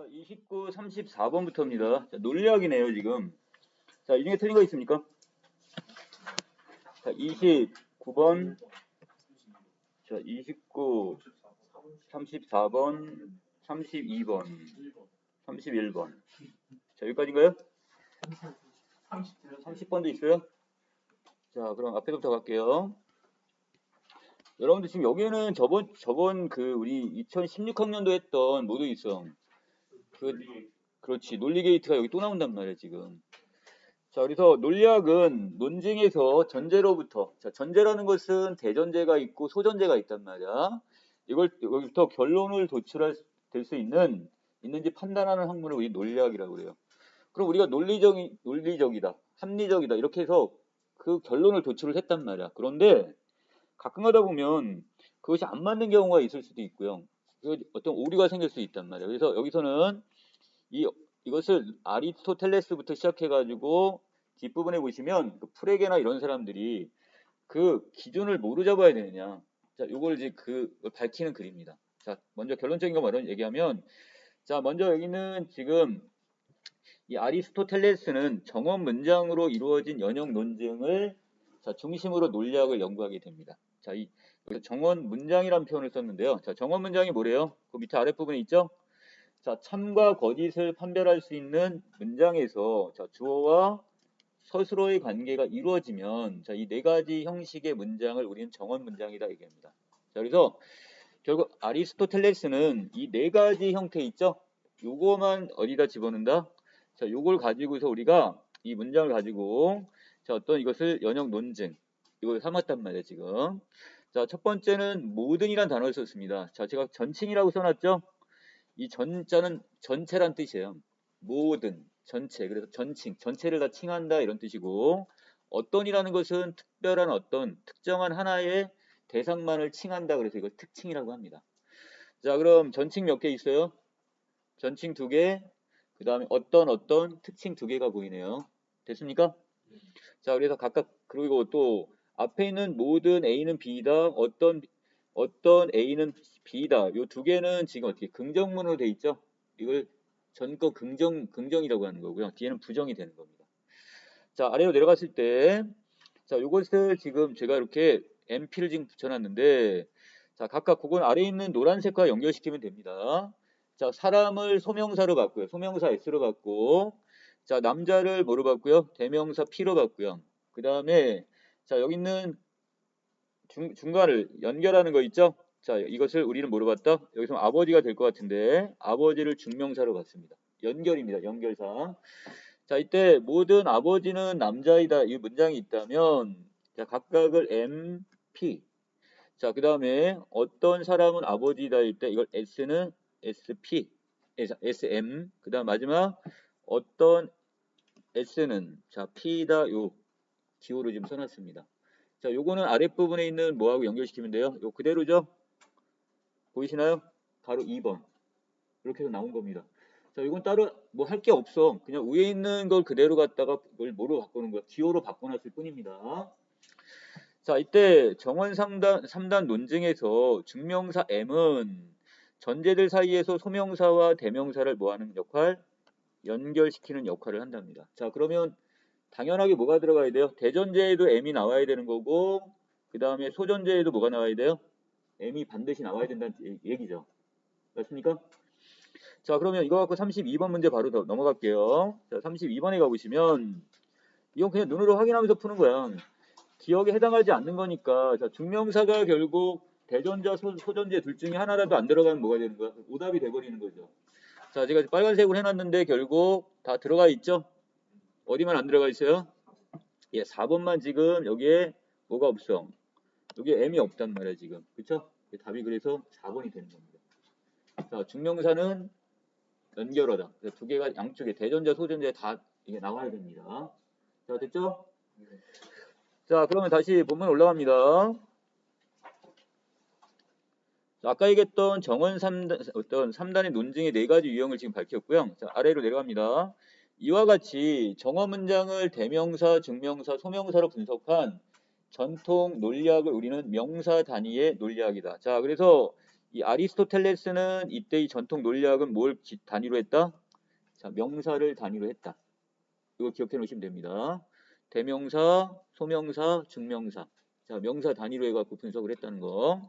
자, 29, 34번부터입니다. 자, 논리학이네요, 지금. 자, 이 중에 틀린 거 있습니까? 자, 29번, 자, 29, 34번, 32번, 31번. 자, 여기까지인가요? 30번도 있어요? 자, 그럼 앞에부터 갈게요. 여러분들 지금 여기는 저번 우리 2016학년도 했던 모두이성. 그렇지. 논리 게이트가 여기 또 나온단 말이야, 지금. 자, 그래서 논리학은 논증에서 전제로부터, 자, 전제라는 것은 대전제가 있고 소전제가 있단 말이야. 이걸 여기부터 결론을 될 수 있는지 판단하는 학문을 우리 논리학이라고 그래요. 그럼 우리가 논리적이다, 합리적이다 이렇게 해서 그 결론을 도출을 했단 말이야. 그런데 가끔 가다 보면 그것이 안 맞는 경우가 있을 수도 있고요. 어떤 오류가 생길 수 있단 말이야. 그래서 여기서는 이것을 아리스토텔레스부터 시작해가지고 뒷부분에 보시면 그 프레게나 이런 사람들이 그 기준을 뭐로 잡아야 되느냐. 자, 요걸 이제 밝히는 글입니다. 자, 먼저 결론적인 거 말로 얘기하면, 자, 먼저 여기는 지금 이 아리스토텔레스는 정원 문장으로 이루어진 연역 논증을 자, 중심으로 논리학을 연구하게 됩니다. 자, 여기서 정원 문장이라는 표현을 썼는데요. 자, 정원 문장이 뭐래요? 그 밑에 아랫부분에 있죠? 자, 참과 거짓을 판별할 수 있는 문장에서 자, 주어와 서술어의 관계가 이루어지면 자, 이 네 가지 형식의 문장을 우리는 정원 문장이다 얘기합니다. 자, 그래서 결국 아리스토텔레스는 이 네 가지 형태 있죠? 요거만 어디다 집어넣는다? 자, 요걸 가지고서 우리가 이 문장을 가지고 자, 어떤 이것을 연역 논증 이걸 삼았단 말이에요, 지금. 자, 첫 번째는 모든이란 단어를 썼습니다. 자, 제가 전칭이라고 써놨죠? 이 전자는 전체란 뜻이에요. 모든, 전체. 그래서 전칭, 전체를 다 칭한다 이런 뜻이고 어떤이라는 것은 특별한 어떤 특정한 하나의 대상만을 칭한다. 그래서 이걸 특칭이라고 합니다. 자, 그럼 전칭 몇 개 있어요? 전칭 2개, 그 다음에 어떤 특칭 2개가 보이네요. 됐습니까? 자, 그래서 각각 그리고 또 앞에 있는 모든 A는 B이다. 어떤 A는 B다. 요 두 개는 지금 어떻게 긍정문으로 돼 있죠? 이걸 전거 긍정이라고 하는 거고요. 뒤에는 부정이 되는 겁니다. 자, 아래로 내려갔을 때, 자, 요것을 지금 제가 이렇게 MP를 지금 붙여놨는데, 자, 각각 그건 아래에 있는 노란색과 연결시키면 됩니다. 자, 사람을 소명사로 봤고요. 소명사 S로 봤고, 자, 남자를 뭐로 봤고요? 대명사 P로 봤고요. 그 다음에, 자, 여기 있는 중간을 연결하는 거 있죠? 자, 이것을 우리는 뭐로 봤다? 여기서 아버지가 될 것 같은데 아버지를 중명사로 봤습니다. 연결입니다. 연결사. 자, 이때 모든 아버지는 남자이다 이 문장이 있다면 자, 각각을 M, P. 자, 그 다음에 어떤 사람은 아버지다 일 때 이걸 S는 SP, SM. 그 다음 마지막 어떤 S는 자, P다 요 기호로 지금 써놨습니다. 자, 요거는 아랫부분에 있는 뭐하고 연결시키면 돼요? 요 그대로죠? 보이시나요? 바로 2번. 이렇게 해서 나온 겁니다. 자, 이건 따로 뭐 할 게 없어. 그냥 위에 있는 걸 그대로 갖다가 이걸 뭐로 바꾸는 거야? 기호로 바꿔놨을 뿐입니다. 자, 이때 정원 3단 논증에서 증명사 M은 전제들 사이에서 소명사와 대명사를 뭐하는 역할? 연결시키는 역할을 한답니다. 자, 그러면 당연하게 뭐가 들어가야 돼요? 대전제에도 M이 나와야 되는 거고 그 다음에 소전제에도 뭐가 나와야 돼요? M이 반드시 나와야 된다는 얘기죠. 맞습니까? 자, 그러면 이거 갖고 32번 문제 바로 더 넘어갈게요. 자, 32번에 가보시면 이건 그냥 눈으로 확인하면서 푸는 거야. 기억에 해당하지 않는 거니까 자, 증명사가 결국 대전자, 소전제 둘 중에 하나라도 안 들어가면 뭐가 되는 거야? 오답이 돼버리는 거죠. 자, 제가 빨간색으로 해놨는데 결국 다 들어가 있죠? 어디만 안 들어가 있어요? 예, 4번만 지금 여기에 뭐가 없어? 여기에 M이 없단 말이야 지금. 그쵸? 답이 그래서 4번이 되는 겁니다. 자, 증명사는 연결하다. 두 개가 양쪽에 대전자, 소전자 다 이게 나와야 됩니다. 자, 됐죠? 자, 그러면 다시 본문 올라갑니다. 자, 아까 얘기했던 정원 3단, 어떤 3단의 논증의 네 가지 유형을 지금 밝혔고요. 자, 아래로 내려갑니다. 이와 같이 정어 문장을 대명사, 증명사, 소명사로 분석한 전통 논리학을 우리는 명사 단위의 논리학이다. 자, 그래서 이 아리스토텔레스는 이때 이 전통 논리학은 뭘 단위로 했다? 자, 명사를 단위로 했다. 이거 기억해 놓으시면 됩니다. 대명사, 소명사, 증명사. 자, 명사 단위로 해갖고 분석을 했다는 거.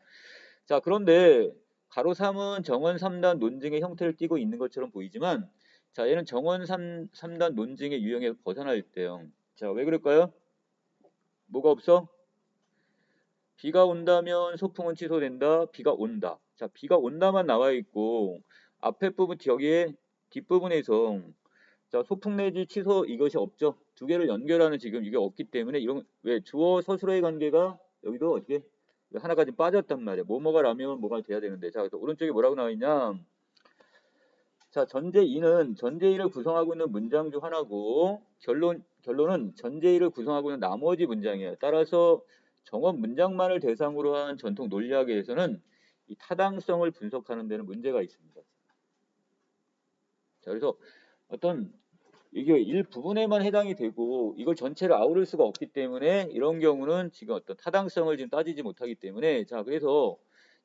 자, 그런데 가로 3은 정원 3단 논증의 형태를 띠고 있는 것처럼 보이지만, 자, 얘는 정원 3단 논증의 유형에서 벗어날 때요. 자, 왜 그럴까요? 뭐가 없어? 비가 온다면 소풍은 취소된다. 비가 온다. 자, 비가 온다만 나와 있고 앞에 부분 여기에 뒷부분에서 자, 소풍 내지 취소 이것이 없죠. 두 개를 연결하는 지금 이게 없기 때문에 이런 왜 주어 서술어의 관계가 여기도 어떻게 하나가 좀 빠졌단 말이야. 뭐뭐가 라면 뭐가 돼야 되는데. 자, 그래서 오른쪽에 뭐라고 나와 있냐? 자, 전제2는 전제2를 구성하고 있는 문장 중 하나고 결론은 전제2를 구성하고 있는 나머지 문장이에요. 따라서 정원 문장만을 대상으로 한 전통 논리학에서는 이 타당성을 분석하는 데는 문제가 있습니다. 자, 그래서 어떤 이게 일부분에만 해당이 되고 이걸 전체를 아우를 수가 없기 때문에 이런 경우는 지금 어떤 타당성을 지금 따지지 못하기 때문에 자, 그래서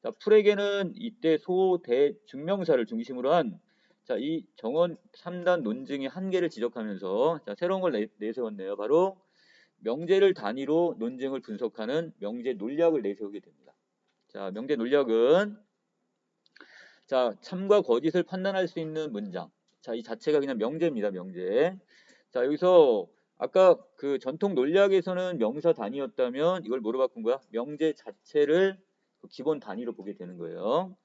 자, 풀에게는 이때 소, 대, 증명사를 중심으로 한 자, 이 정원 3단 논증의 한계를 지적하면서 자, 새로운 걸 내세웠네요. 바로 명제를 단위로 논증을 분석하는 명제 논리학을 내세우게 됩니다. 자, 명제 논리학은 자, 참과 거짓을 판단할 수 있는 문장. 자, 이 자체가 그냥 명제입니다. 명제. 자, 여기서 아까 그 전통 논리학에서는 명사 단위였다면 이걸 뭐로 바꾼 거야? 명제 자체를 기본 단위로 보게 되는 거예요.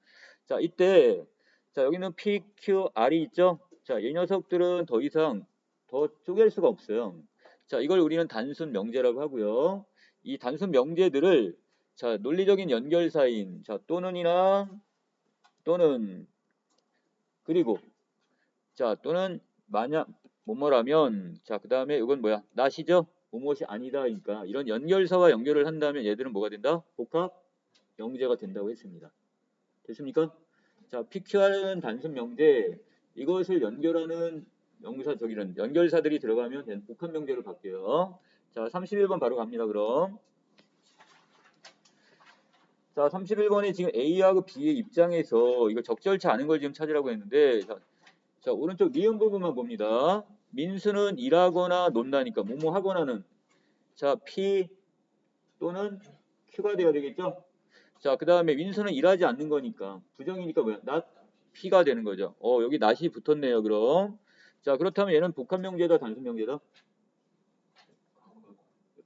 자, 이때 자, 여기는 P, Q, R이 있죠? 자, 이 녀석들은 더 이상 더 쪼갤 수가 없어요. 자, 이걸 우리는 단순 명제라고 하고요. 이 단순 명제들을 자, 논리적인 연결사인 자, 또는 그리고 자, 또는 만약 뭐뭐라면 자, 그다음에 이건 뭐야? 나시죠? 무엇이 아니다니까 이런 연결사와 연결을 한다면 얘들은 뭐가 된다? 복합 명제가 된다고 했습니다. 됐습니까? 자, PQR은 단순 명제, 이것을 연결하는 명사 저기는 연결사들이 들어가면 복합 명제로 바뀌어요. 자, 31번 바로 갑니다. 그럼. 자, 31번에 지금 A하고 B의 입장에서 이거 적절치 않은 걸 지금 찾으라고 했는데 자, 오른쪽 니은 부분만 봅니다. 민수는 일하거나 논다니까 뭐뭐 하거나는 자, P 또는 Q가 되어야 되겠죠? 자, 그 다음에 민수는 일하지 않는 거니까 부정이니까 뭐야? not P가 되는 거죠. 여기 not이 붙었네요. 그럼 자, 그렇다면 얘는 복합 명제다 단순 명제다?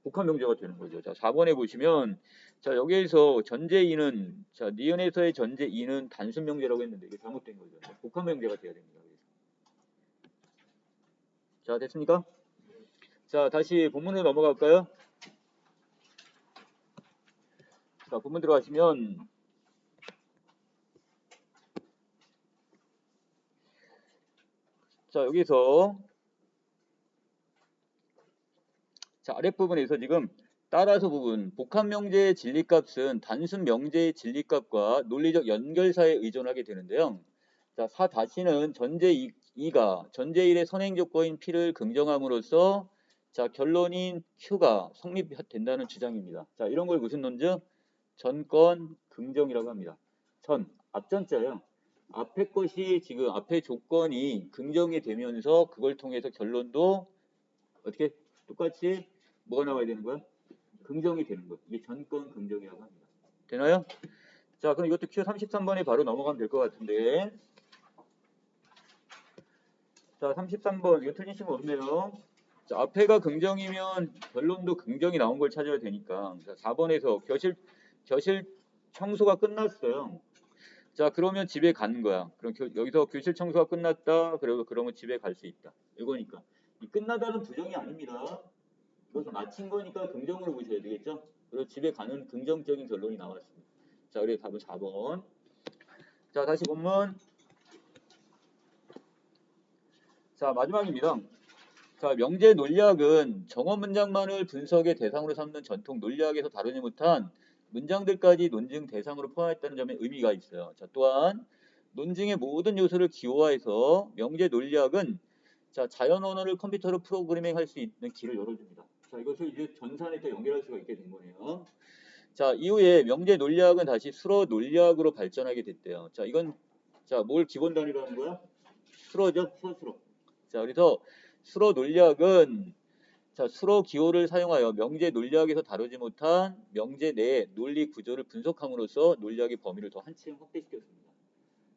복합 명제가 되는 거죠. 자, 4번에 보시면 자, 여기에서 전제2는 자, 니은에서의 전제2는 단순 명제라고 했는데 이게 잘못된 거죠. 복합 명제가 돼야 됩니다. 자, 됐습니까? 자, 다시 본문으로 넘어갈까요? 자, 본문 들어가시면 자, 여기서 자, 아랫부분에서 지금 따라서 부분 복합 명제의 진리값은 단순 명제의 진리값과 논리적 연결사에 의존하게 되는데요. 자, 4-는 전제 2가 전제 1의 선행 조건인 P를 긍정함으로써 자, 결론인 Q가 성립된다는 주장입니다. 자, 이런 걸 무슨 논증? 전권 긍정이라고 합니다. 앞전자예요. 앞에 것이 지금 앞에 조건이 긍정이 되면서 그걸 통해서 결론도 어떻게 똑같이 뭐가 나와야 되는 거야? 긍정이 되는 거야. 이게 전권 긍정이라고 합니다. 되나요? 자, 그럼 이것도 Q 33번에 바로 넘어가면 될 것 같은데. 자, 33번 이거 틀린 친구 없네요. 자, 앞에가 긍정이면 결론도 긍정이 나온 걸 찾아야 되니까. 자, 4번에서 교실 청소가 끝났어요. 자, 그러면 집에 가는 거야. 그럼 여기서 교실 청소가 끝났다. 그러면 집에 갈 수 있다. 이거니까. 이 끝나다는 부정이 아닙니다. 이것은 마친 거니까 긍정으로 보셔야 되겠죠? 그리고 집에 가는 긍정적인 결론이 나왔습니다. 자, 그래서 답은 4번. 자, 다시 본문. 자, 마지막입니다. 자, 명제 논리학은 정원 문장만을 분석의 대상으로 삼는 전통 논리학에서 다루지 못한 문장들까지 논증 대상으로 포함했다는 점에 의미가 있어요. 자, 또한 논증의 모든 요소를 기호화해서 명제 논리학은 자, 자연 언어를 컴퓨터로 프로그래밍 할 수 있는 길을 열어줍니다. 자, 이것을 이제 전산에 또 연결할 수가 있게 된 거네요. 자, 이후에 명제 논리학은 다시 수로 논리학으로 발전하게 됐대요. 자, 이건 자, 뭘 기본 단위로 하는 거야? 수로죠? 수로. 자, 그래서 수로 논리학은 자, 수로 기호를 사용하여 명제 논리학에서 다루지 못한 명제 내의 논리 구조를 분석함으로써 논리학의 범위를 더 한층 확대시켰습니다.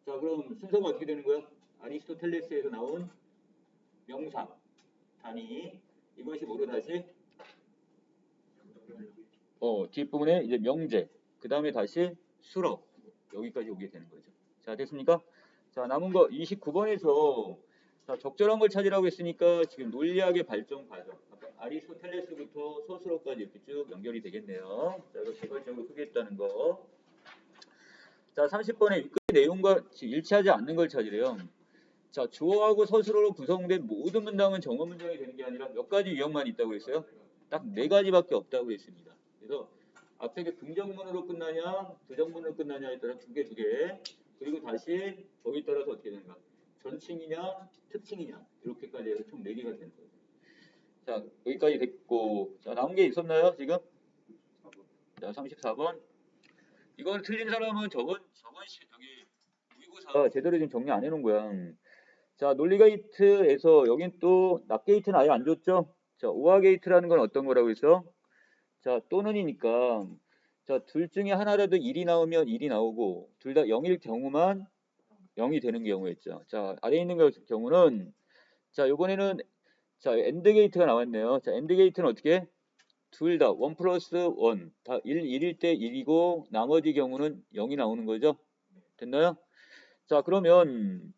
자, 그럼 순서가 어떻게 되는 거야? 아리스토텔레스에서 나온 명사, 단위, 이것이 뭐로 다시? 뒷부분에 이제 명제, 그 다음에 다시 수로, 여기까지 오게 되는 거죠. 자, 됐습니까? 자, 남은 거 29번에서 자, 적절한 걸 찾으라고 했으니까 지금 논리학의 발전 과정, 아리스토텔레스부터 소스로까지 이렇게 쭉 연결이 되겠네요. 자, 이거 개괄적으로 소개했다는 거. 자, 30번에 윗글 내용과 일치하지 않는 걸 찾으래요. 자, 주어하고 서술어로 구성된 모든 문장은 정어 문장이 되는 게 아니라 몇 가지 유형만 있다고 했어요? 딱 4가지밖에 없다고 했습니다. 그래서 앞에 게 긍정문으로 끝나냐, 부정문으로 끝나냐에 따라 두 개. 그리고 다시 거기에 따라서 어떻게 되는가? 전칭이냐, 특칭이냐, 이렇게까지 해서 총 4개가 되는 거예요. 자, 여기까지 됐고, 자, 나온 게 있었나요, 지금? 자, 34번. 이건 틀린 사람은 저번 여기 모의고사 제대로 지금 정리 안 해놓은 거야. 자, 논리게이트에서 여긴 또 납게이트는 아예 안 줬죠? 자, 오화게이트라는 건 어떤 거라고 했어? 자, 또는이니까 자, 둘 중에 하나라도 1이 나오면 1이 나오고 둘 다 0일 경우만 0이 되는 경우였죠. 자, 아래에 있는 경우는 자, 요번에는 자, 엔드게이트가 나왔네요. 자, 엔드게이트는 어떻게? 둘 다 1 플러스 1, 다 1일 때 1이고 나머지 경우는 0이 나오는 거죠. 됐나요? 자, 그러면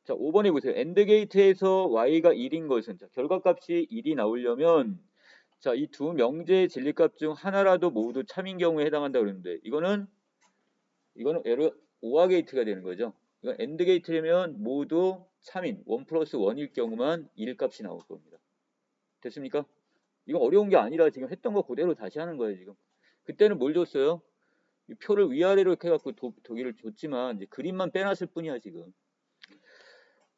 자, 5번에 보세요. 엔드게이트에서 y가 1인 것은 자, 결과값이 1이 나오려면 자, 이 두 명제의 진리값 중 하나라도 모두 참인 경우에 해당한다 그러는데 이거는 예로 오화 게이트가 되는 거죠. 이건 엔드 게이트라면 모두 참인 1 플러스 1일 경우만 1 값이 나올 겁니다. 됐습니까? 이거 어려운 게 아니라 지금 했던 거 그대로 다시 하는 거예요, 지금. 그때는 뭘 줬어요? 이 표를 위아래로 이렇게 해갖고 독일을 줬지만 이제 그림만 빼놨을 뿐이야, 지금.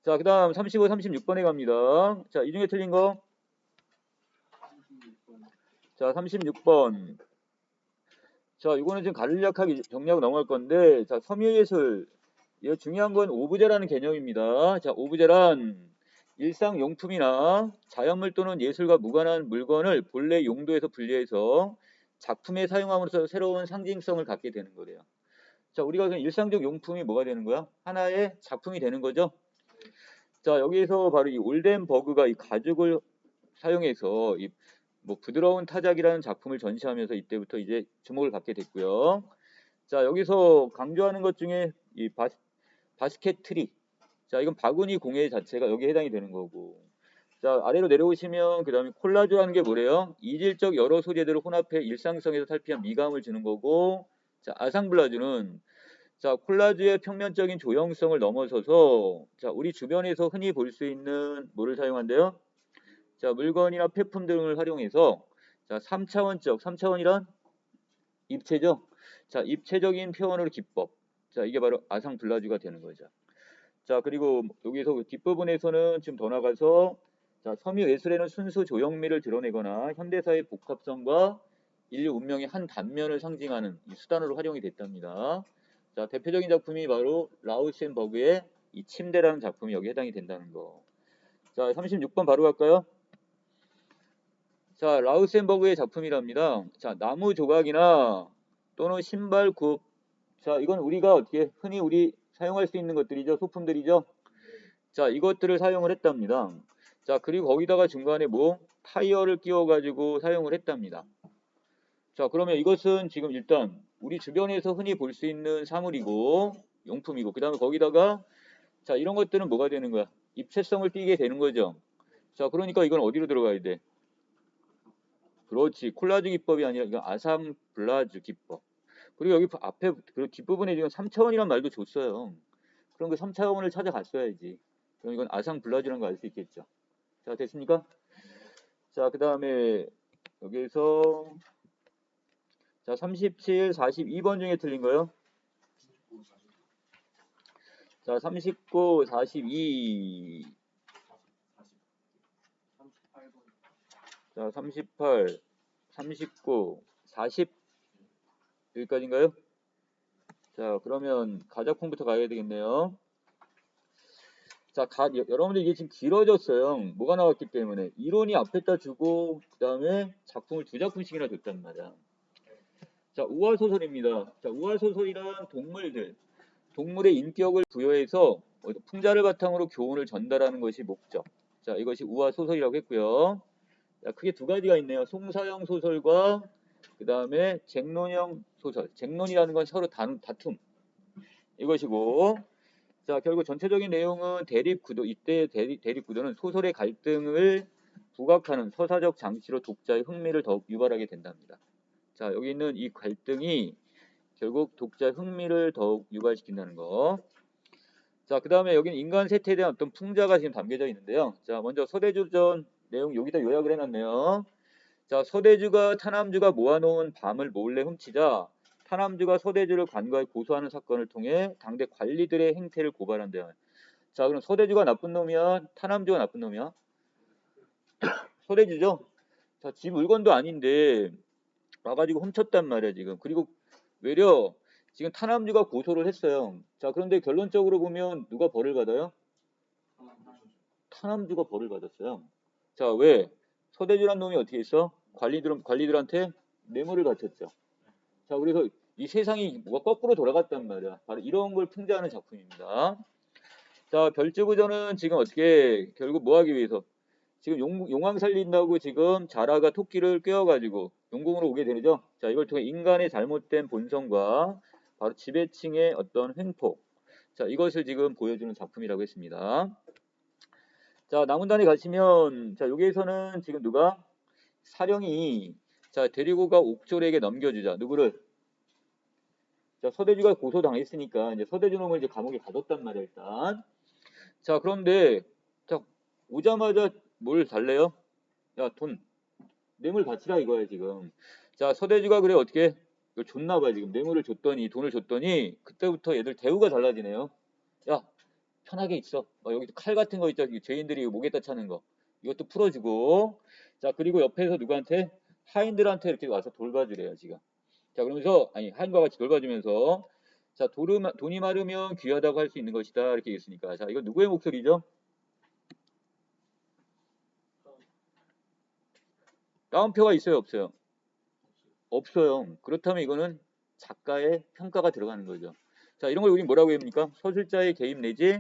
자, 그 다음 35, 36번에 갑니다. 자, 이 중에 틀린 거. 자, 36번. 자, 이거는 지금 간략하게 정리하고 넘어갈 건데, 자, 섬유예술. 이거 중요한 건 오브제라는 개념입니다. 자, 오브제란 일상용품이나 자연물 또는 예술과 무관한 물건을 본래 용도에서 분리해서 작품에 사용함으로써 새로운 상징성을 갖게 되는 거래요. 자, 우리가 그냥 일상적 용품이 뭐가 되는 거야? 하나의 작품이 되는 거죠. 자, 여기에서 바로 이 올덴버그가 이 가죽을 사용해서 이 뭐 부드러운 타작이라는 작품을 전시하면서 이때부터 이제 주목을 받게 됐고요. 자, 여기서 강조하는 것 중에 이 바스켓 트리. 자, 이건 바구니 공예 자체가 여기에 해당이 되는 거고. 자, 아래로 내려오시면 그 다음에 콜라주라는 게 뭐래요? 이질적 여러 소재들을 혼합해 일상성에서 탈피한 미감을 주는 거고. 자, 아상블라주는 자, 콜라주의 평면적인 조형성을 넘어서서 자, 우리 주변에서 흔히 볼 수 있는 뭐를 사용한대요? 자, 물건이나 폐품 등을 활용해서 자, 3차원이란 입체죠. 자, 입체적인 표현으로 기법. 자, 이게 바로 아상블라주가 되는 거죠. 자, 그리고 여기서 뒷부분에서는 지금 더 나가서 자, 섬유예술에는 순수 조형미를 드러내거나 현대사의 복합성과 인류 운명의 한 단면을 상징하는 이 수단으로 활용이 됐답니다. 자, 대표적인 작품이 바로 라우센버그의 이 침대라는 작품이 여기에 해당이 된다는 거. 자, 36번 바로 갈까요? 자, 라우센버그의 작품이랍니다. 자, 나무 조각이나 또는 신발 굽. 자, 이건 우리가 어떻게 흔히 우리 사용할 수 있는 것들이죠. 소품들이죠. 자, 이것들을 사용을 했답니다. 자, 그리고 거기다가 중간에 뭐 타이어를 끼워가지고 사용을 했답니다. 자, 그러면 이것은 지금 일단 우리 주변에서 흔히 볼 수 있는 사물이고 용품이고 그 다음에 거기다가 자, 이런 것들은 뭐가 되는 거야? 입체성을 띠게 되는 거죠. 자, 그러니까 이건 어디로 들어가야 돼? 그렇지. 콜라주 기법이 아니라 이건 아상블라주 기법. 그리고 여기 앞에 그 뒷부분에 지금 3차원이란 말도 줬어요. 그럼 그 3차원을 찾아갔어야지. 그럼 이건 아상블라주라는 거 알 수 있겠죠. 자, 됐습니까? 자, 그 다음에 여기에서 자, 37, 42번 중에 틀린 거요. 자, 39, 42. 자, 38, 39, 40. 여기까지인가요? 자, 그러면 가작품부터 가야 되겠네요. 자, 여러분들 이게 지금 길어졌어요. 뭐가 나왔기 때문에. 이론이 앞에다 주고, 그 다음에 작품을 두 작품씩이나 줬단 말이야. 자, 우화소설입니다. 자, 우화소설이란 동물의 인격을 부여해서 풍자를 바탕으로 교훈을 전달하는 것이 목적. 자, 이것이 우화소설이라고 했고요. 자, 크게 두 가지가 있네요. 송사형 소설과 그 다음에 쟁론형 소설. 쟁론이라는 건 서로 다툼. 이것이고, 자, 결국 전체적인 내용은 대립구도, 이때 대립구도는 소설의 갈등을 부각하는 서사적 장치로 독자의 흥미를 더욱 유발하게 된답니다. 자, 여기 있는 이 갈등이 결국 독자의 흥미를 더욱 유발시킨다는 거. 자, 그 다음에 여기는 인간 세태에 대한 어떤 풍자가 지금 담겨져 있는데요. 자, 먼저 서대주전 내용 여기다 요약을 해놨네요. 자, 서대주가 타남주가 모아놓은 밤을 몰래 훔치자 타남주가 서대주를 관과에 고소하는 사건을 통해 당대 관리들의 행태를 고발한대요. 자, 그럼 서대주가 나쁜 놈이야? 타남주가 나쁜 놈이야? 서대주죠? 자, 지 물건도 아닌데 와가지고 훔쳤단 말이야, 지금. 그리고 외려 지금 타남주가 고소를 했어요. 자, 그런데 결론적으로 보면 누가 벌을 받아요? 타남주가 벌을 받았어요. 자, 왜? 서대주란 놈이 어떻게 했어? 관리들한테 뇌물을 바쳤죠. 자, 그래서 이 세상이 뭐가 거꾸로 돌아갔단 말이야. 바로 이런 걸 풍자하는 작품입니다. 자, 별주구전은 지금 어떻게 결국 뭐 하기 위해서 지금 용왕 살린다고 지금 자라가 토끼를 꿰어가지고 용궁으로 오게 되죠. 자, 이걸 통해 인간의 잘못된 본성과 바로 지배층의 어떤 횡포, 자, 이것을 지금 보여주는 작품이라고 했습니다. 자, 남문단에 가시면, 자, 여기에서는 지금 누가 사령이 자, 데리고 가 옥졸에게 넘겨주자. 누구를? 자, 서대주가 고소당했으니까 이제 서대주 놈을 이제 감옥에 가뒀단 말이야, 일단. 자, 그런데 자, 오자마자 뭘 달래요? 야, 뇌물 바치라 이거야, 지금. 자, 서대주가 그래 어떻게 이걸 줬나 봐, 지금. 뇌물을 줬더니 돈을 줬더니 그때부터 얘들 대우가 달라지네요. 야, 편하게 있어. 여기 칼 같은 거 있죠. 죄인들이 목에다 차는 거. 이것도 풀어주고. 자, 그리고 옆에서 누구한테? 하인들한테 이렇게 와서 돌봐주래요, 지금. 자, 그러면서, 아니, 하인과 같이 돌봐주면서, 자, 돈이 많으면 귀하다고 할 수 있는 것이다. 이렇게 얘기했으니까. 자, 이거 누구의 목소리죠? 다운표가 있어요, 없어요? 없어요. 그렇다면 이거는 작가의 평가가 들어가는 거죠. 자, 이런 걸 우리 뭐라고 합니까? 서술자의 개입 내지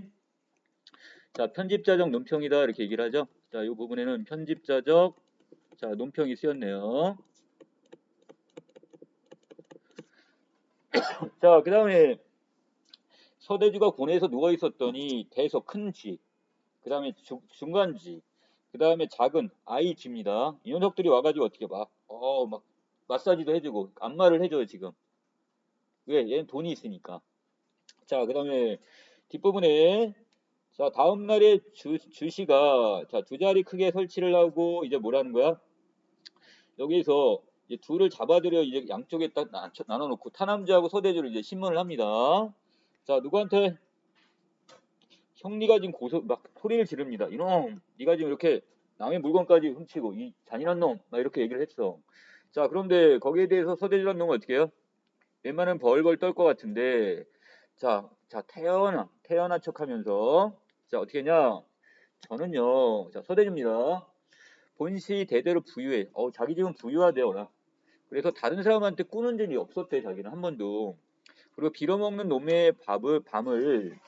자, 편집자적 논평이다 이렇게 얘기를 하죠. 자, 이 부분에는 편집자적 자, 논평이 쓰였네요. 자, 그 다음에 서대주가 고뇌에서 누워 있었더니 대서 큰 쥐, 그 다음에 중간 쥐, 그 다음에 작은 아이 쥐입니다. 이 녀석들이 와가지고 어떻게 막 마사지도 해주고 안마를 해줘요 지금. 왜? 얘는 돈이 있으니까. 자, 그 다음에 뒷부분에 자, 다음 날에 주시가 자, 두 자리 크게 설치를 하고 이제 뭐라는 거야? 여기서 이제 둘을 잡아들여 이제 양쪽에 딱 나눠놓고 타남주하고 서대주를 이제 신문을 합니다. 자, 누구한테? 형리가 지금 막 소리를 지릅니다. 이놈, 네가 지금 이렇게 남의 물건까지 훔치고 이 잔인한 놈, 막 이렇게 얘기를 했어. 자, 그런데 거기에 대해서 서대주란 놈은 어떻게 해요? 웬만하면 벌벌 떨 것 같은데, 자, 태연한 척하면서, 자, 어떻게 했냐? 저는요, 자, 서대주입니다. 본시 대대로 부유해. 자기 집은 부유하대요. 그래서 다른 사람한테 꾸는 적이 없었대, 자기는 한 번도. 그리고 빌어먹는 놈의 밤을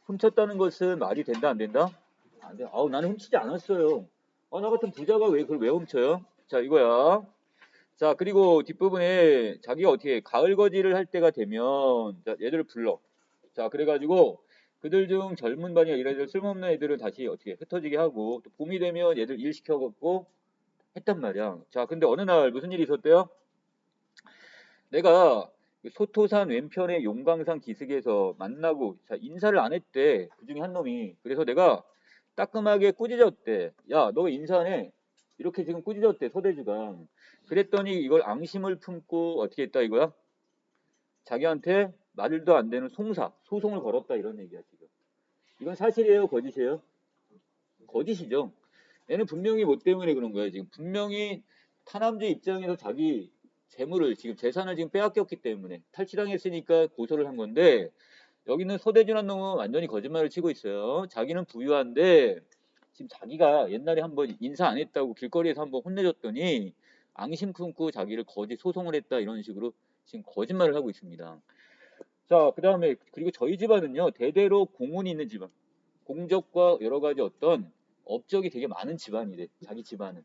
훔쳤다는 것은 말이 된다, 안 된다? 안 돼. 나는 훔치지 않았어요. 나 같은 부자가 왜 그걸 왜 훔쳐요? 자, 이거야. 자, 그리고 뒷부분에 자기가 어떻게 가을 거지를 할 때가 되면 자, 얘들을 불러. 자, 그래가지고 그들 중 젊은 반이나 이런 애들 쓸모없는 애들을 다시 어떻게 흩어지게 하고 또 봄이 되면 얘들 일 시켜갖고 했단 말이야. 자, 근데 어느 날 무슨 일이 있었대요? 내가 소토산 왼편의 용광산 기슭에서 만나고 자, 인사를 안 했대. 그 중에 한 놈이. 그래서 내가 따끔하게 꾸짖었대. 야, 너 왜 인사 안 해? 이렇게 지금 꾸짖었대, 서대주가. 그랬더니 이걸 앙심을 품고 어떻게 했다 이거야? 자기한테 말도 안 되는 소송을 걸었다 이런 얘기야, 지금. 이건 사실이에요, 거짓이에요? 거짓이죠. 얘는 분명히 뭐 때문에 그런 거야, 지금. 분명히 타남주 입장에서 자기 재물을 지금 재산을 지금 빼앗겼기 때문에 탈취당했으니까 고소를 한 건데 여기는 서대준한 놈은 완전히 거짓말을 치고 있어요. 자기는 부유한데 지금 자기가 옛날에 한번 인사 안 했다고 길거리에서 한번 혼내줬더니 앙심 품고 자기를 거짓 소송을 했다 이런 식으로 지금 거짓말을 하고 있습니다. 자, 그 다음에 그리고 저희 집안은요 대대로 공운이 있는 집안, 공적과 여러 가지 어떤 업적이 되게 많은 집안이래. 자기 집안은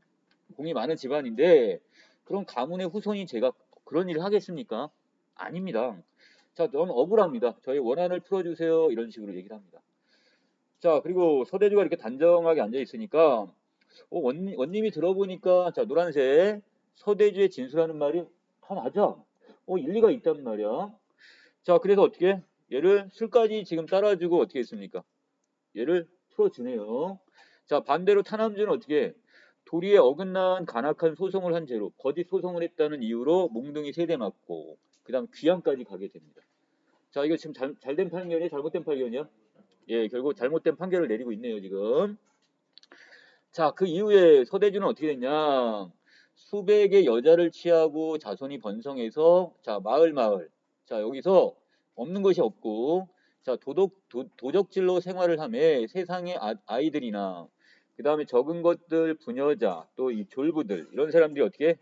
공이 많은 집안인데 그런 가문의 후손이 제가 그런 일을 하겠습니까? 아닙니다. 자, 너무 억울합니다. 저희 원한을 풀어주세요. 이런 식으로 얘기를 합니다. 자, 그리고 서대주가 이렇게 단정하게 앉아 있으니까 원님이 들어보니까 자 노란색 서대주의 진술하는 말이 다 맞아. 일리가 있단 말이야. 자, 그래서 어떻게 얘를 술까지 지금 따라주고 어떻게 했습니까? 얘를 풀어주네요. 자, 반대로 타남주는 어떻게 도리에 어긋난 간악한 소송을 한 죄로 거짓 소송을 했다는 이유로 몽둥이 3대 맞고 그 다음 귀양까지 가게 됩니다. 자, 이거 지금 잘된 판결이야? 잘못된 판결이야? 예, 결국 잘못된 판결을 내리고 있네요, 지금. 자, 그 이후에 서대주는 어떻게 됐냐? 수백의 여자를 취하고 자손이 번성해서 자, 마을. 자, 여기서 없는 것이 없고 자, 도적질로 생활을 하며 세상의 아이들이나 그 다음에 적은 것들 부녀자 또 이 졸부들 이런 사람들이 어떻게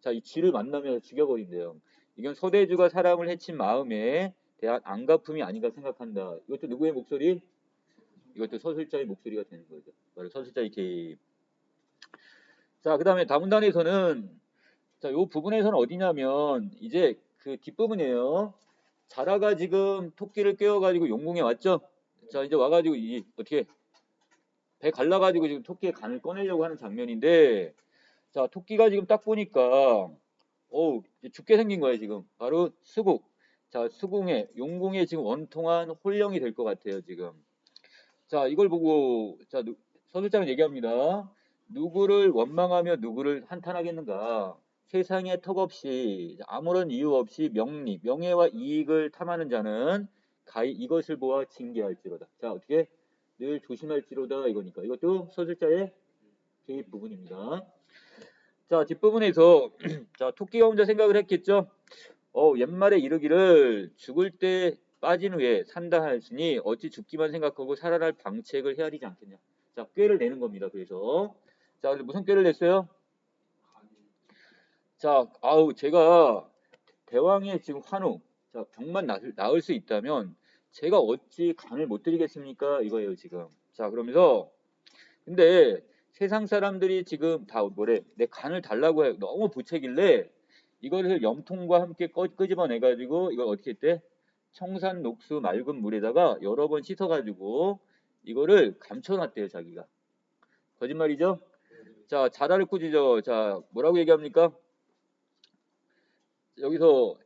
자, 이 쥐를 만나면서 죽여버린대요. 이건 서대주가 사람을 해친 마음에 대한 안갚음이 아닌가 생각한다. 이것도 누구의 목소리? 이것도 서술자의 목소리가 되는 거죠. 바로 서술자의 개입. 자, 그 다음에 다문단에서는 자, 요 부분에서는 어디냐면 이제 그 뒷부분이에요. 자라가 지금 토끼를 깨워가지고 용궁에 왔죠. 자, 이제 와가지고 어떻게 배 갈라가지고 지금 토끼의 간을 꺼내려고 하는 장면인데 자, 토끼가 지금 딱 보니까 이제 죽게 생긴 거예요, 지금. 바로 수국. 자, 용궁에 지금 원통한 홀령이 될 것 같아요, 지금. 자, 이걸 보고 자, 서술장은 얘기합니다. 누구를 원망하며 누구를 한탄하겠는가? 세상에 턱없이 아무런 이유 없이 명예와 이익을 탐하는 자는 가히 이것을 보아 징계할지로다. 자, 어떻게 늘 조심할지로다 이거니까. 이것도 서술자의 개입 부분입니다. 자, 뒷부분에서 자, 토끼가 혼자 생각을 했겠죠. 옛말에 이르기를 죽을 때 빠진 후에 산다 하였으니 어찌 죽기만 생각하고 살아날 방책을 헤아리지 않겠냐. 자, 꾀를 내는 겁니다. 그래서 자, 무슨 꾀를 냈어요? 자, 제가 대왕의 지금 환우, 자, 병만 나을 수 있다면 제가 어찌 간을 못 드리겠습니까? 이거예요, 지금. 자, 그러면서 근데 세상 사람들이 지금 다 내 간을 달라고 해. 너무 부채길래 이거를 염통과 함께 끄집어내가지고 이걸 어떻게 했대? 청산 녹수 맑은 물에다가 여러 번 씻어가지고 이거를 감춰놨대요, 자기가. 거짓말이죠? 자, 자라를 꾸짖어. 자, 뭐라고 얘기합니까? 여기서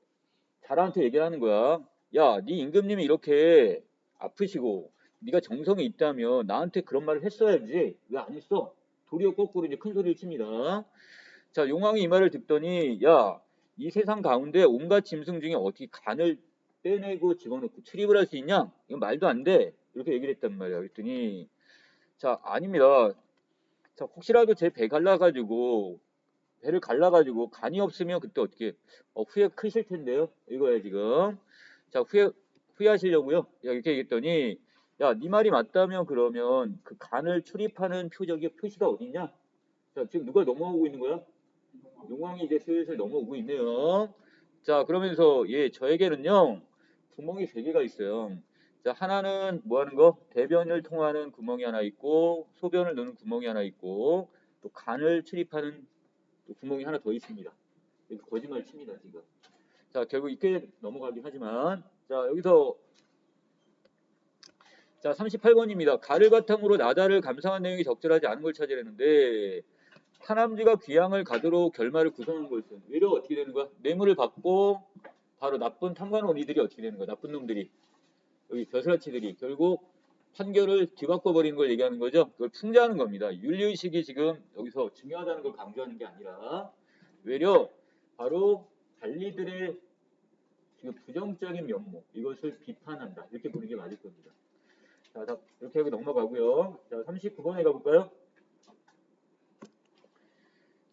자라한테 얘기를 하는 거야. 야, 네 임금님이 이렇게 아프시고 네가 정성이 있다면 나한테 그런 말을 했어야지. 왜 안 했어? 도리어 거꾸로 이제 큰 소리를 칩니다. 자, 용왕이 이 말을 듣더니 야, 이 세상 가운데 온갖 짐승 중에 어떻게 간을 빼내고 집어넣고 출입을 할 수 있냐? 이건 말도 안 돼. 이렇게 얘기를 했단 말이야. 그랬더니 자, 아닙니다. 자, 혹시라도 제 배를 갈라가지고 간이 없으면 그때 어떻게 후회 크실 텐데요. 이거야 지금. 자, 후회하시려고요. 이렇게 얘기했더니 야, 네 말이 맞다면 그러면 그 간을 출입하는 표시가 어디냐? 자, 지금 누가 넘어오고 있는 거야? 용왕이 이제 슬슬 넘어오고 있네요. 자, 그러면서 저에게는요 구멍이 3개가 있어요. 자, 하나는 뭐 하는 거? 대변을 통하는 구멍이 하나 있고 소변을 넣는 구멍이 하나 있고 또 간을 출입하는 또 구멍이 하나 더 있습니다. 이거 거짓말 칩니다, 지금. 자, 결국 이렇게 넘어가긴 하지만 자, 여기서 자, 38번입니다. 가를 바탕으로 나다를 감상한 내용이 적절하지 않은 걸 찾으려는데 타남지가 귀양을 가도록 결말을 구성한 것은 외려 어떻게 되는 거야? 뇌물을 받고 바로 나쁜 탐관오리들이 어떻게 되는 거야? 나쁜 놈들이 여기 벼슬아치들이 결국 판결을 뒤바꿔 버리는 걸 얘기하는 거죠. 그걸 풍자하는 겁니다. 윤리의식이 지금 여기서 중요하다는 걸 강조하는 게 아니라 외려 바로 관리들의 지금 부정적인 면모 이것을 비판한다 이렇게 보는 게 맞을 겁니다. 자, 이렇게 하고 넘어가고요. 자, 39번에 가볼까요?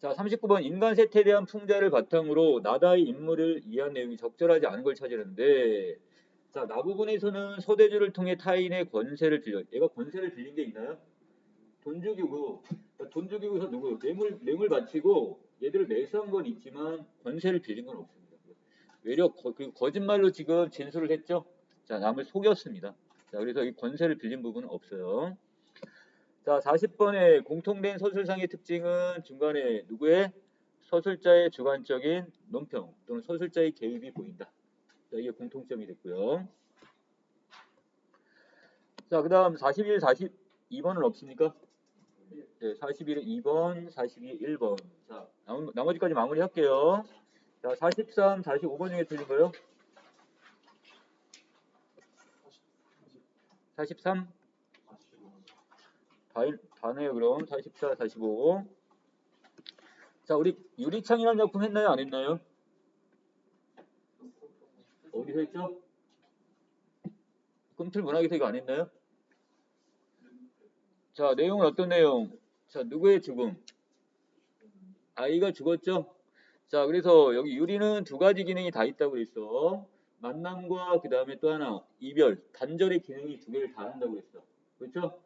자, 39번 인간 세태에 대한 풍자를 바탕으로 나다의 인물을 이해한 내용이 적절하지 않은 걸 찾으는데 자, 나 부분에서는 소대주를 통해 타인의 권세를 빌려. 얘가 권세를 빌린 게 있나요? 돈 죽이고 돈 죽이고서 누구 뇌물 바치고 얘들을 매수한 건 있지만 권세를 빌린 건 없습니다. 외려 그리고 거짓말로 지금 진술을 했죠. 자, 남을 속였습니다. 자, 그래서 이 권세를 빌린 부분은 없어요. 자, 40번에 공통된 서술상의 특징은 중간에 누구의 서술자의 주관적인 논평 또는 서술자의 개입이 보인다. 자, 이게 공통점이 됐고요. 자, 그 다음 41, 42번은 없습니까? 네, 41은 2번, 42, 1번. 자, 나머지까지 마무리 할게요. 자, 43, 45번 중에 틀린 거요? 43? 다네요, 그럼. 44, 45. 자, 우리 유리창이라는 작품 했나요? 안 했나요? 어디서 했죠? 꿈틀 문학에서 이거 안 했나요? 자, 내용은 어떤 내용? 자, 누구의 죽음? 아이가 죽었죠? 자, 그래서 여기 유리는 두 가지 기능이 다 있다고 그랬어. 만남과 그 다음에 또 하나, 이별, 단절의 기능이 두 개를 다 한다고 그랬어. 그렇죠?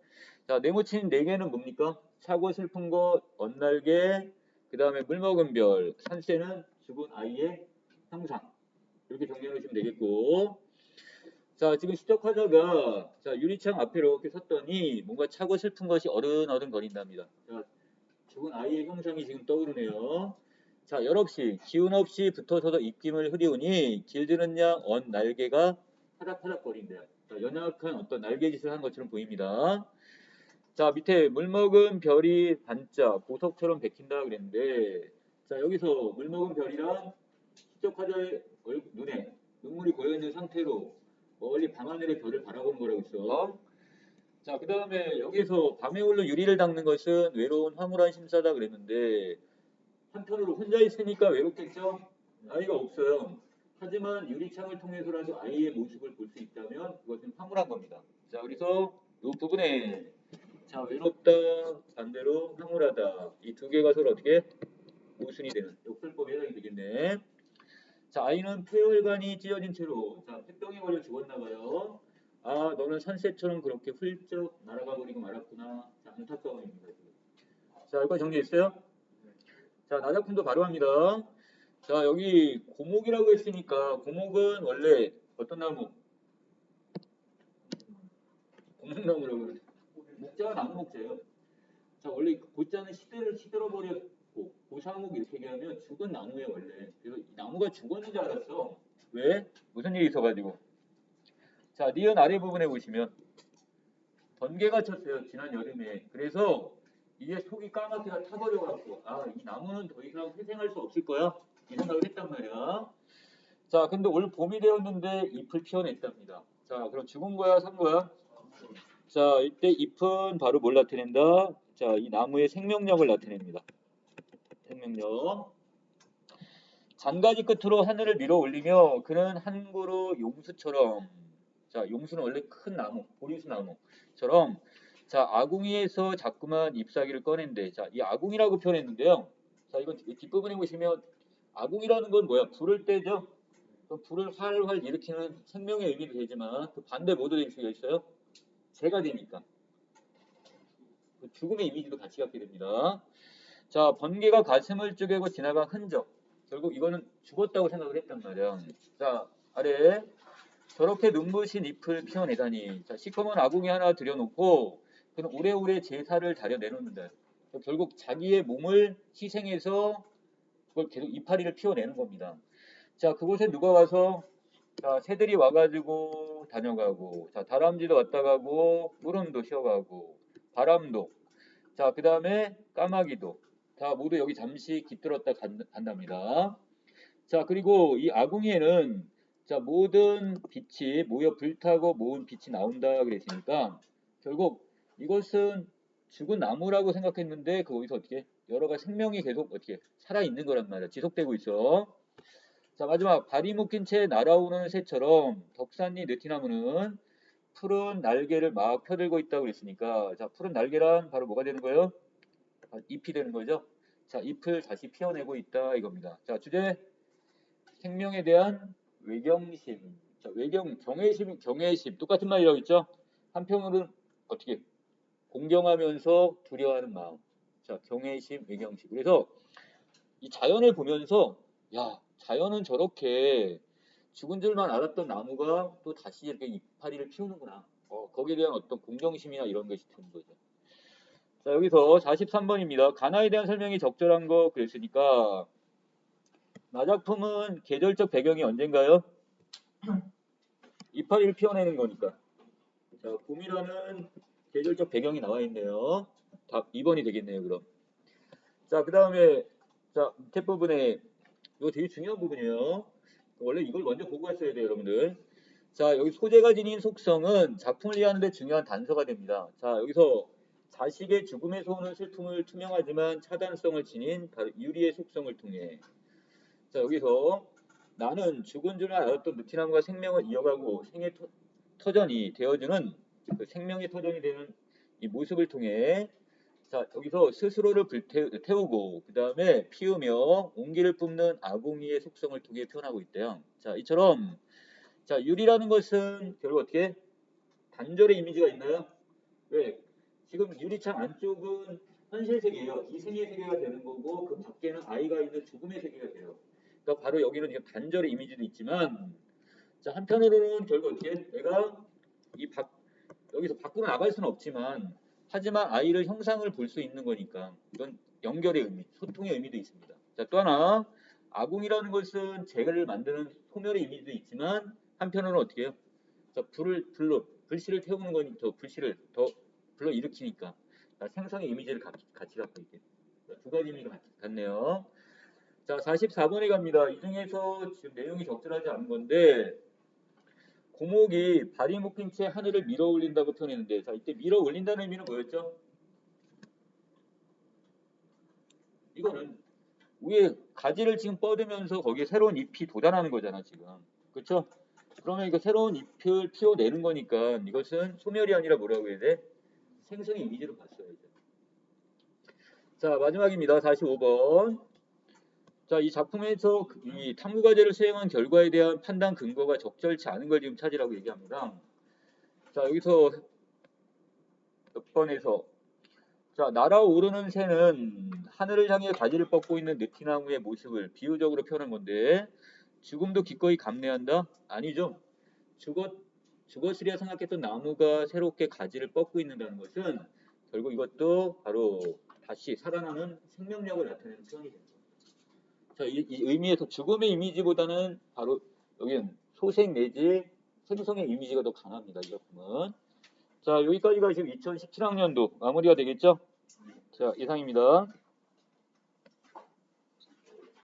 자, 네모친 네 개는 뭡니까? 차고 슬픈 것, 언날개, 그 다음에 물 먹은 별, 산새는 죽은 아이의 형상. 이렇게 정리해 놓으시면 되겠고. 자, 지금 시적화자가 자, 유리창 앞에 이렇게 섰더니 뭔가 차고 슬픈 것이 어른어른 거린답니다. 자, 죽은 아이의 형상이 지금 떠오르네요. 자, 열없이 기운 없이 붙어서도 입김을 흐리우니 길드는 양 언 날개가 파닥파닥거린대요. 자, 연약한 어떤 날개짓을 한 것처럼 보입니다. 자, 밑에 물 먹은 별이 반짝 보석처럼 베낀다 그랬는데 자, 여기서 물 먹은 별이랑 시적화자의 눈에 눈물이 고여있는 상태로 멀리 밤하늘의 별을 바라보는 거라고 있어. 자, 그 다음에 여기서 밤에 홀로 유리를 닦는 것은 외로운 황홀한 심사다 그랬는데 한편으로 혼자 있으니까 외롭겠죠? 아이가 없어요. 하지만 유리창을 통해서라도 아이의 모습을 볼 수 있다면 그것은 황홀한 겁니다. 자, 그래서 이 부분에 자, 외롭다, 반대로 황홀하다. 이 두 개가 서로 어떻게 모순이 되는 역설법에 해당이 되겠네. 자, 아이는 폐혈관이 찢어진 채로 자, 폐병에 걸려 죽었나 봐요. 아, 너는 산새처럼 그렇게 훌쩍 날아가 버리고 말았구나. 자, 안타까움입니다. 자, 이거 정리했어요? 자, 나작품도 바로 합니다. 자, 여기 고목이라고 했으니까 고목은 원래 어떤 나무? 고목나무라고 그러네. 목자가 나무 목자예요. 자, 원래 고자는 시들어버렸고 고사목 이렇게 얘기하면 죽은 나무예요 원래. 그래서 이 나무가 죽었는 줄 알았어. 왜? 무슨 일이 있어가지고. 자, 니은 아래 부분에 보시면 번개가 쳤어요 지난 여름에. 그래서 이게 속이 까맣게가 타버려갖고 아, 이 나무는 더 이상 회생할 수 없을 거야 이 생각을 했단 말이야. 자, 근데 올 봄이 되었는데 잎을 피워냈답니다. 자, 그럼 죽은 거야 산 거야? 자, 이때 잎은 바로 뭘 나타낸다? 자, 이 나무의 생명력을 나타냅니다. 생명력. 잔가지 끝으로 하늘을 밀어 올리며 그는 한 그루 용수처럼 자, 용수는 원래 큰 나무, 보리수 나무처럼 자, 아궁이에서 자꾸만 잎사귀를 꺼낸대. 자, 이 아궁이라고 표현했는데요. 자, 이건 뒷부분에 보시면 아궁이라는 건 뭐야? 불을 떼죠? 불을 활활 일으키는 생명의 의미도 되지만 그 반대 모두 될 수가 있어요. 재가 되니까. 죽음의 이미지도 같이 갖게 됩니다. 자, 번개가 가슴을 쪼개고 지나간 흔적. 결국 이거는 죽었다고 생각을 했단 말이야. 자, 아래 저렇게 눈부신 잎을 피워내다니. 자, 시커먼 아궁이 하나 들여놓고 그는 오래오래 제사를 다려 내놓는다. 결국 자기의 몸을 희생해서 그걸 계속 이파리를 피워내는 겁니다. 자, 그곳에 누가 와서 자, 새들이 와가지고 다녀가고, 자, 다람쥐도 왔다 가고, 구름도 쉬어가고, 바람도, 자, 그 다음에 까마귀도, 다 모두 여기 잠시 깃들었다 간답니다. 자, 그리고 이 아궁이에는 자, 모든 빛이 모여 불타고 모은 빛이 나온다 그랬으니까 결국 이것은 죽은 나무라고 생각했는데 거기서 어떻게 여러 가지 생명이 계속 어떻게 살아 있는 거란 말이야. 지속되고 있어. 자, 마지막 발이 묶인 채 날아오는 새처럼 덕산리 느티나무는 푸른 날개를 막 펴들고 있다고 그랬으니까 자, 푸른 날개란 바로 뭐가 되는 거예요? 잎이 되는 거죠. 자, 잎을 다시 피워내고 있다 이겁니다. 자, 주제 생명에 대한 외경심. 자, 경외심 똑같은 말이라고 했죠. 한편으로는 어떻게 공경하면서 두려워하는 마음. 자, 경외심, 외경심. 그래서 이 자연을 보면서 야, 자연은 저렇게 죽은 줄만 알았던 나무가 또 다시 이렇게 이파리를 피우는구나. 거기에 대한 어떤 공경심이나 이런 것이 드는 거죠. 자, 여기서 43번입니다. 가나에 대한 설명이 적절한 거 그랬으니까 나작품은 계절적 배경이 언젠가요? 이파리를 피워내는 거니까. 자, 봄이라는 계절적 배경이 나와 있네요. 답 2번이 되겠네요, 그럼. 자, 그 다음에, 자, 밑에 부분에, 이거 되게 중요한 부분이에요. 원래 이걸 먼저 보고 갔어야 돼요, 여러분들. 자, 여기 소재가 지닌 속성은 작품을 이해하는 데 중요한 단서가 됩니다. 자, 여기서 자식의 죽음에서 오는 슬픔을 투명하지만 차단성을 지닌 바로 유리의 속성을 통해. 자, 여기서 나는 죽은 줄 알았던 느티나무가 생명을 이어가고 생의 터전이 되어주는 그 생명의 터전이 되는 이 모습을 통해 자, 여기서 스스로를 불태우고 그 다음에 피우며 온기를 뿜는 아궁이의 속성을 통해 표현하고 있대요. 자, 이처럼 자, 유리라는 것은 결국 어떻게 단절의 이미지가 있나요? 왜? 지금 유리창 안쪽은 현실 세계예요. 이생의 세계가 되는 거고 그 밖에는 아이가 있는 죽음의 세계가 돼요. 그러니까 바로 여기는 지금 단절의 이미지도 있지만 자, 한편으로는 결국 어떻게 내가 여기서 밖으로 나갈 수는 없지만 하지만 아이를 형상을 볼 수 있는 거니까 이건 연결의 의미, 소통의 의미도 있습니다. 자, 또 하나 아궁이라는 것은 재를 만드는 소멸의 이미지도 있지만 한편으로는 어떻게 해요? 자, 불씨를 태우는 거니 더 불씨를 더 불러 일으키니까 생성의 이미지를 같이 갖고 있게 두 가지 의미가 같네요. 자, 44번에 갑니다. 이 중에서 지금 내용이 적절하지 않은 건데 고목이 발이 묶인 채 하늘을 밀어 올린다고 표현했는데 자, 이때 밀어 올린다는 의미는 뭐였죠? 이거는 위에 가지를 지금 뻗으면서 거기에 새로운 잎이 돋아나는 거잖아 지금. 그렇죠? 그러면 이거 새로운 잎을 피워내는 거니까 이것은 소멸이 아니라 뭐라고 해야 돼? 생성의 이미지로 봤어야죠. 자, 마지막입니다. 45번. 자, 이 작품에서 이 탐구과제를 수행한 결과에 대한 판단 근거가 적절치 않은 걸 지금 찾으라고 얘기합니다. 자, 여기서 몇 번에서 자, 날아오르는 새는 하늘을 향해 가지를 뻗고 있는 느티나무의 모습을 비유적으로 표현한 건데 죽음도 기꺼이 감내한다? 아니죠. 죽었으리라 생각했던 나무가 새롭게 가지를 뻗고 있는다는 것은 결국 이것도 바로 다시 살아나는 생명력을 나타내는 표현이 됩니다. 자, 이 의미에서 죽음의 이미지보다는 바로 여기는 소생 내지 생성의 이미지가 더 강합니다. 이 작품은. 자, 여기까지가 지금 2017학년도 마무리가 되겠죠? 자, 이상입니다.